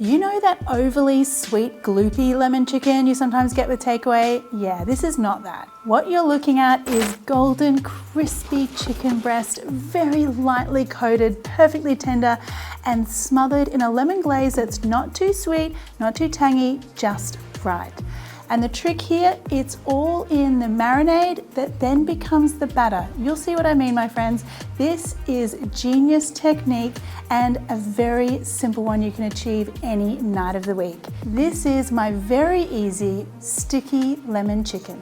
You know that overly sweet, gloopy lemon chicken you sometimes get with takeaway? Yeah, this is not that. What you're looking at is golden, crispy chicken breast, very lightly coated, perfectly tender, and smothered in a lemon glaze that's not too sweet, not too tangy, just right. And the trick here, it's all in the marinade that then becomes the batter. You'll see what I mean, my friends. This is genius technique and a very simple one you can achieve any night of the week. This is my very easy, sticky lemon chicken.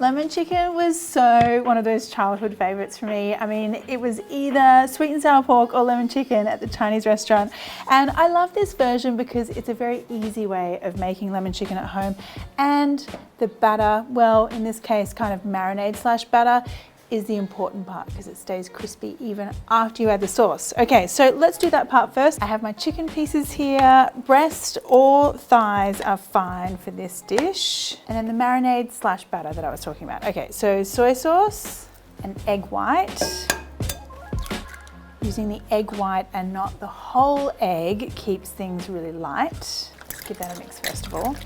Lemon chicken was so one of those childhood favorites for me. I mean, it was either sweet and sour pork or lemon chicken at the Chinese restaurant. And I love this version because it's a very easy way of making lemon chicken at home. And the batter, well, in this case, kind of marinade slash batter, is the important part because it stays crispy even after you add the sauce. Okay, so let's do that part first. I have my chicken pieces here. Breast or thighs are fine for this dish. And then the marinade slash batter that I was talking about. Okay, so soy sauce and egg white. Using the egg white and not the whole egg keeps things really light. Let's give that a mix first of all.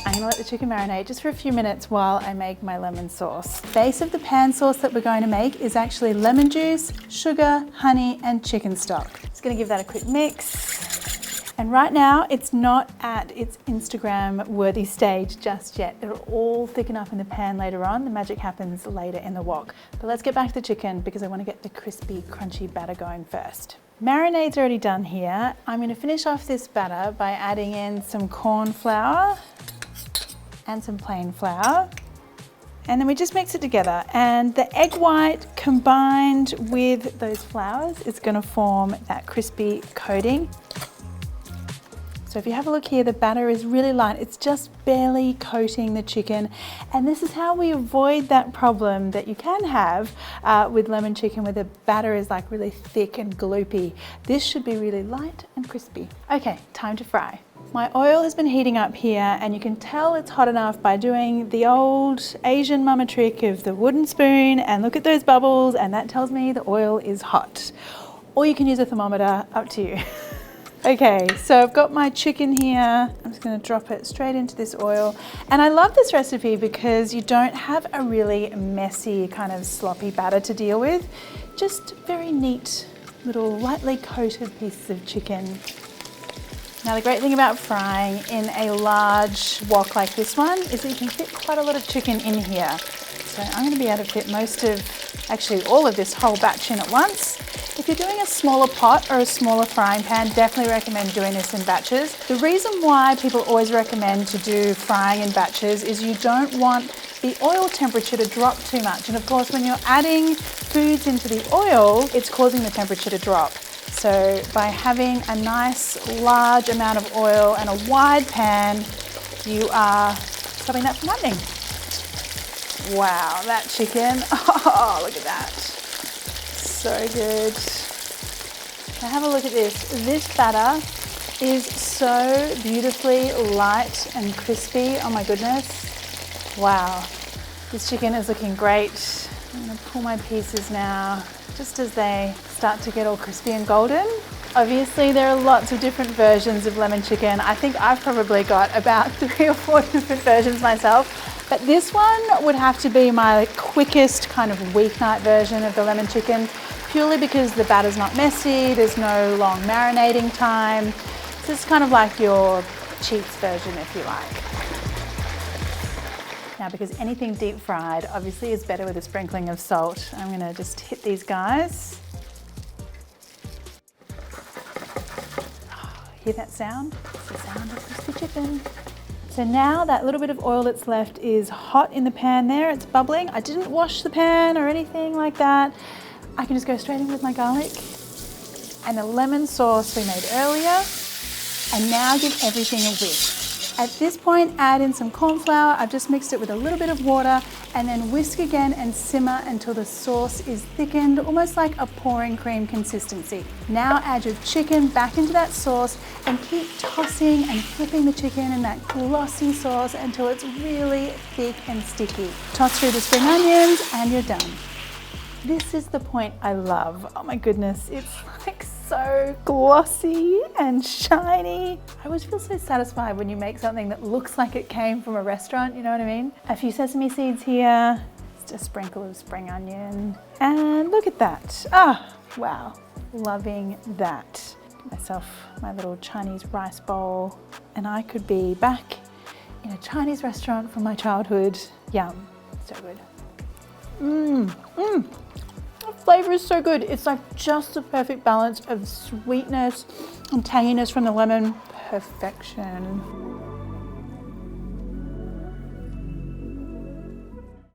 I'm gonna let the chicken marinate just for a few minutes while I make my lemon sauce. Base of the pan sauce that we're going to make is actually lemon juice, sugar, honey, and chicken stock. Just gonna give that a quick mix. And right now, it's not at its Instagram worthy stage just yet. It'll all thicken up in the pan later on. The magic happens later in the wok. But let's get back to the chicken because I wanna get the crispy, crunchy batter going first. Marinade's already done here. I'm gonna finish off this batter by adding in some corn flour and some plain flour. And then we just mix it together. And the egg white combined with those flours is gonna form that crispy coating. So if you have a look here, the batter is really light. It's just barely coating the chicken. And this is how we avoid that problem that you can have with lemon chicken where the batter is like really thick and gloopy. This should be really light and crispy. Okay, time to fry. My oil has been heating up here and you can tell it's hot enough by doing the old Asian mama trick of the wooden spoon and look at those bubbles and that tells me the oil is hot. Or you can use a thermometer, up to you. Okay, so I've got my chicken here. I'm just gonna drop it straight into this oil. And I love this recipe because you don't have a really messy kind of sloppy batter to deal with. Just very neat little lightly coated pieces of chicken. Now the great thing about frying in a large wok like this one is that you can fit quite a lot of chicken in here. So I'm gonna be able to fit most of, actually all of this whole batch in at once. If you're doing a smaller pot or a smaller frying pan, definitely recommend doing this in batches. The reason why people always recommend to do frying in batches is you don't want the oil temperature to drop too much. And of course, when you're adding foods into the oil, it's causing the temperature to drop. So by having a nice large amount of oil and a wide pan, you are stopping that from happening. Wow, that chicken, oh, look at that. So good. Now have a look at this. This batter is so beautifully light and crispy. Oh my goodness. Wow. This chicken is looking great. I'm gonna pull my pieces now, just as they start to get all crispy and golden. Obviously, there are lots of different versions of lemon chicken. I think I've probably got about 3 or 4 different versions myself, but this one would have to be my quickest kind of weeknight version of the lemon chicken, purely because the batter's not messy, there's no long marinating time. So it's kind of like your cheats version, if you like. Now, because anything deep fried obviously is better with a sprinkling of salt, I'm gonna just hit these guys. Oh, hear that sound? It's the sound of crispy chicken. So now that little bit of oil that's left is hot in the pan there, it's bubbling. I didn't wash the pan or anything like that. I can just go straight in with my garlic and the lemon sauce we made earlier, and now give everything a whisk. At this point, add in some corn flour. I've just mixed it with a little bit of water and then whisk again and simmer until the sauce is thickened, almost like a pouring cream consistency. Now add your chicken back into that sauce and keep tossing and flipping the chicken in that glossy sauce until it's really thick and sticky. Toss through the spring onions and you're done. This is the point I love. Oh my goodness, it's like so glossy and shiny. I always feel so satisfied when you make something that looks like it came from a restaurant, you know what I mean? A few sesame seeds here, just a sprinkle of spring onion, and look at that. Ah, wow, loving that. Get myself my little Chinese rice bowl, and I could be back in a Chinese restaurant from my childhood. Yum, so good. The flavor is so good. It's like just the perfect balance of sweetness and tanginess from the lemon. Perfection.